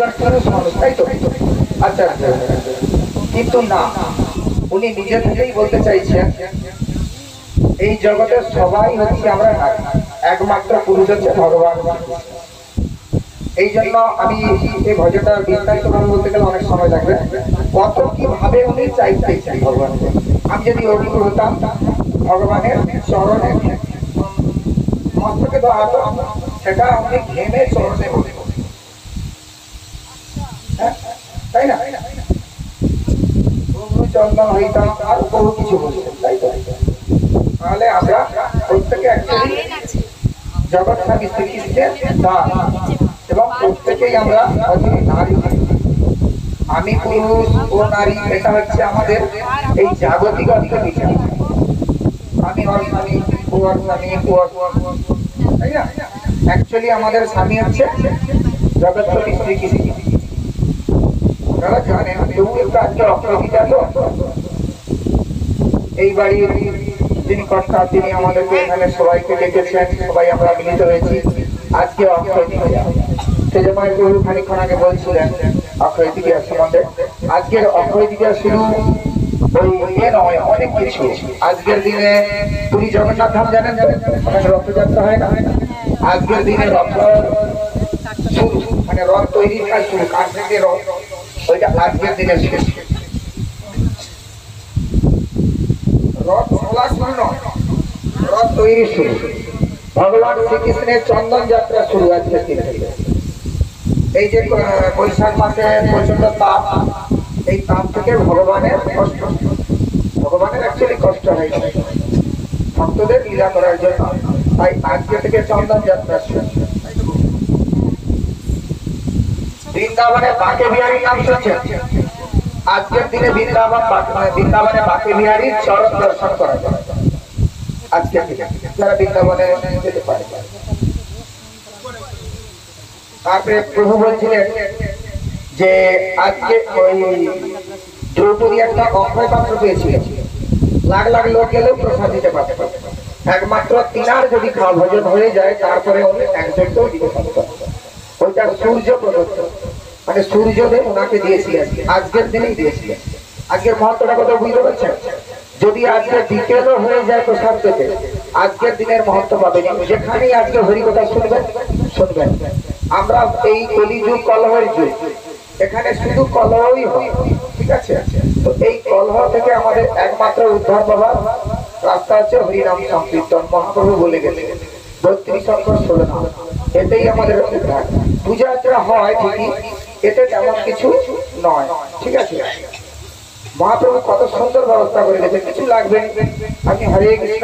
একজন পুরুষ মানুষ, তাই তো? আচ্ছা আচ্ছা, কিন্তু না, উনি নিজে থেকেই বলতে চাইছেন এই জগতের সবাই হচ্ছে আমরা নারী, একমাত্র পুরুষ হচ্ছে ভগবান। এই জন্য আমি এই ভজনটা বিস্তারিত ভাবে বলতে গেলে অনেক সময় লাগবে। কত কিভাবে উনি চাইতেছেন ভগবানকে। আমি যদি অভিজ্ঞ হতাম ভগবানের চরণে মস্তকে ধরাতো, সেটা উনি ঘেমে চরণে বলব, তাই না? চন্দন হইতাম আর বহু কিছু বলছেন, তাই তো? তাহলে আমরা প্রত্যেকে অ্যাকচুয়ালি জগৎ স্বামী শ্রীকৃষ্ণের দাস এবং প্রত্যেকেই আমরা নারী। আমি পুরুষ ও নারী, এটা হচ্ছে আমাদের এই জাগতিক অর্থ বিচার। আমি ওর স্বামী, ও ওর স্বামী, তাই না? অ্যাকচুয়ালি আমাদের স্বামী হচ্ছে জগৎপতি শ্রীকৃষ্ণ। আপনারা জানেন, তবু একটু আজকে অক্ষয় গীতা তো এই বাড়ির যিনি কর্তা, তিনি আমাদেরকে এখানে সবাইকে ডেকেছেন, সবাই আমরা মিলিত হয়েছি আজকে অক্ষয় তৃতীয়া। সেজন্য প্রভু খানিক্ষণ আগে বলছিলেন অক্ষয় তৃতীয়া সম্বন্ধে। আজকের অক্ষয় তৃতীয়া শুরু ওই এ নয়, অনেক কিছু। আজকের দিনে পুরী জগন্নাথ ধাম জানেন, ওখানে রথযাত্রা হয় না? আজকের দিনে রথ শুরু, মানে রথ তৈরির কাজ শুরু, কার থেকে রথ, ওইটা আজকের দিনে শেষ। রথ চলা শুরু নয়, রথ তৈরি শুরু। ভগবান শ্রীকৃষ্ণের চন্দন যাত্রা শুরু আজকের দিন থেকে। এই যে বৈশাখ মাসে প্রচন্ড তাপ, এই তাপ থেকে ভগবানের কষ্ট, ভগবানের অ্যাকচুয়ালি কষ্ট হয়েছে ভক্তদের লীলা করার জন্য, তাই আজকে থেকে চন্দন যাত্রা শুরু। বৃন্দাবনে বাঁকে বিহারীর নাম শুনছেন? আজকের দিনে বৃন্দাবনে বাঁকে বিহারীর চরণ দর্শন করা যায় আজকের দিনে, যারা বৃন্দাবনে যেতে পারে। তারপরে প্রভু বলছিলেন যে আজকে ওই দ্রৌপদী একটা অক্ষয় পাত্র পেয়েছিলেন, লাখ লাখ লোক গেলেও প্রসাদ দিতে পারতে, একমাত্র তিনার যদি খাওয়া ভোজন হয়ে যায় তারপরে উনি একজনকেও দিতে পারতেন। ওইটা সূর্য প্রদত্ত, মানে সূর্যদেব ওনাকে দিয়েছিলেন, আজকের দিনেই দিয়েছিলেন। আজকের মহত্বটা কথা বুঝতে পারছেন? যদি আজকে বিকেলও হয়ে যায় প্রসাদ পেতে, আজকের দিনের মহত্ব পাবেন। যেখানেই আজকে হরিকথা শুনবেন শুনবেন। আমরা এই কলিযুগ কলহের যুগ, এখানে শুধু কলহই হয়, ঠিক আছে? তো এই কলহ থেকে আমাদের একমাত্র উদ্ধার পাবার রাস্তা হচ্ছে হরিনাম সংকীর্তন। মহাপ্রভু বলে গেছে 32 অক্ষর 16 নাম, এতেই আমাদের উদ্ধার। পূজা আর্চনা হয় ঠিকই, এতে তেমন কিছু নয়, ঠিক আছে? মহাপ্রভু কত সুন্দর ব্যবস্থা করে গেছে, কিছু লাগবে। আপনি হরে কৃষ্ণ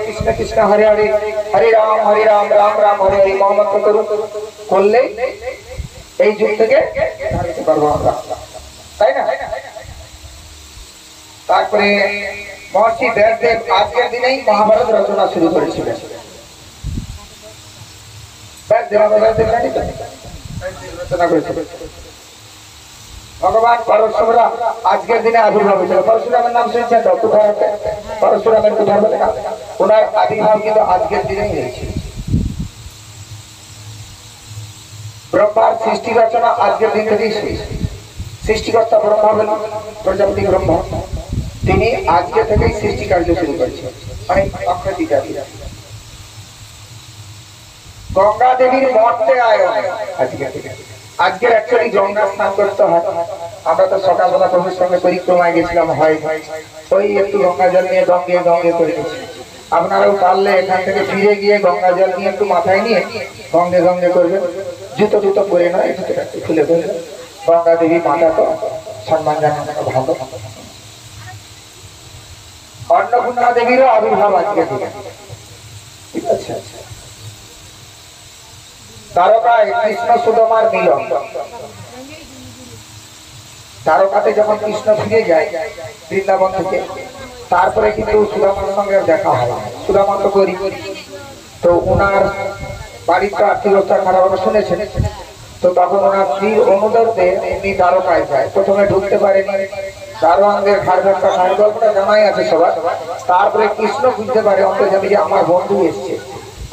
কৃষ্ণ কৃষ্ণ হরে হরে, হরে রাম রাম রাম হরে হরে মহামন্ত্র করুন, করলেই এই যুগ থেকে জানতে পারবো আমরা, তাই না? তারপরে মহর্ষি ব্যাসদেব আজকের দিনেই মহাভারত রচনা শুরু করেছিলেন। রচনা করেছিলেন ভগবান পরশুরাম, আজকের দিনে আবির্ভাব হয়েছিল। পরশুরামের নাম শুনছেন তো? পরশুরামের কোথায় বলে না, ওনার আবির্ভাব কিন্তু আজকের দিনেই হয়েছিল। ব্রহ্মার সৃষ্টি রচনা আজকের দিন থেকেই শেষ। সৃষ্টিকর্তা ব্রহ্মা হলেন প্রজাপতি ব্রহ্মা, তিনি আজকে থেকেই সৃষ্টি কার্য শুরু করেছেন, মানে অক্ষয় তৃতীয়া। গঙ্গা দেবীর মর্তে আয়োজন আজকে থেকে। আজকের অ্যাকচুয়ালি গঙ্গা স্নান করতে হয়। আমরা তো সকালবেলা প্রভুর সঙ্গে পরিক্রমায় গেছিলাম, হয় ওই একটু গঙ্গা জল নিয়ে গঙ্গে গঙ্গে করে গেছি। আপনারাও পারলে এখান থেকে ফিরে গিয়ে গঙ্গা জল নিয়ে একটু মাথায় নিয়ে গঙ্গে গঙ্গে করবেন। জুতো জুতো পরে নয়, জুতোটা একটু খুলে ফেলবেন। গঙ্গা দেবী মাতা তো সম্মান জানানো ভালো। অন্নপূর্ণা দেবীরও আবির্ভাব আজকে দিনে, ঠিক আছে? দ্বারকায় কৃষ্ণ সুদামার মিলন। দ্বারকাতে যখন কৃষ্ণ ফিরে যায় বৃন্দাবন থেকে, তারপরে কিন্তু সুদামার সঙ্গে দেখা হয়। সুদামা তো গরিব, তো ওনার বাড়ির তো আর্থিক অবস্থা খারাপ, আমরা শুনেছেন। তো তখন ওনার স্ত্রীর অনুরোধে উনি দ্বারকায় যায়। প্রথমে ঢুকতে পারেনি, দারোয়ানদের ঘাড় ধাক্কা খায়, গল্পটা জানাই আছে সবার। তারপরে কৃষ্ণ বুঝতে পারে অন্তর্যামী যে আমার বন্ধু এসছে।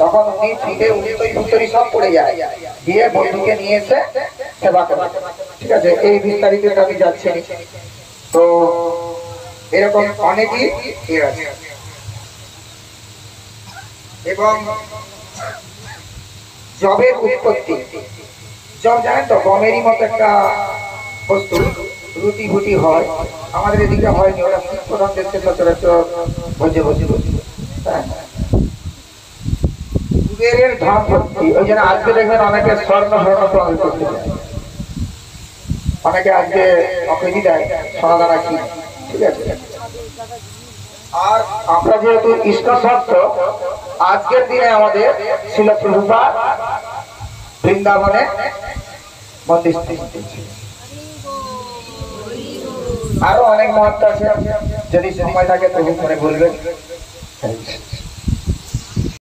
তখন উনি ফিরে, উনি তো উত্তরী সব পড়ে যায়, গিয়ে বন্ধুকে নিয়ে এসে সেবা করে। ঠিক আছে, এই বিস্তারিত আমি যাচ্ছি না। তো এরকম অনেকই আছে। এবং জবের উৎপত্তি, জব জানেন তো গমেরই মতো একটা বস্তু, রুটি ফুটি হয়, আমাদের এদিকে হয়নি, ওরা শীত প্রধান দেশে সচরাচর বসে বসে বসে। হ্যাঁ, কুবেরের ধন ভর্তি, ওই জন্য আজকে দেখবেন অনেকে স্বর্ণ স্বর্ণ করতে যায়, অনেকে আজকে অকেজি দেয় সোনাদানা কি। ঠিক আছে, আর আমরা যেহেতু ইস্কন ভক্ত, আজকের দিনে আমাদের শিল প্রভুপাদ বৃন্দাবনে মন্দির স্থাপিত। আরো অনেক মহত্ব আছে, যদি সময় থাকে তবু পরে বলবেন।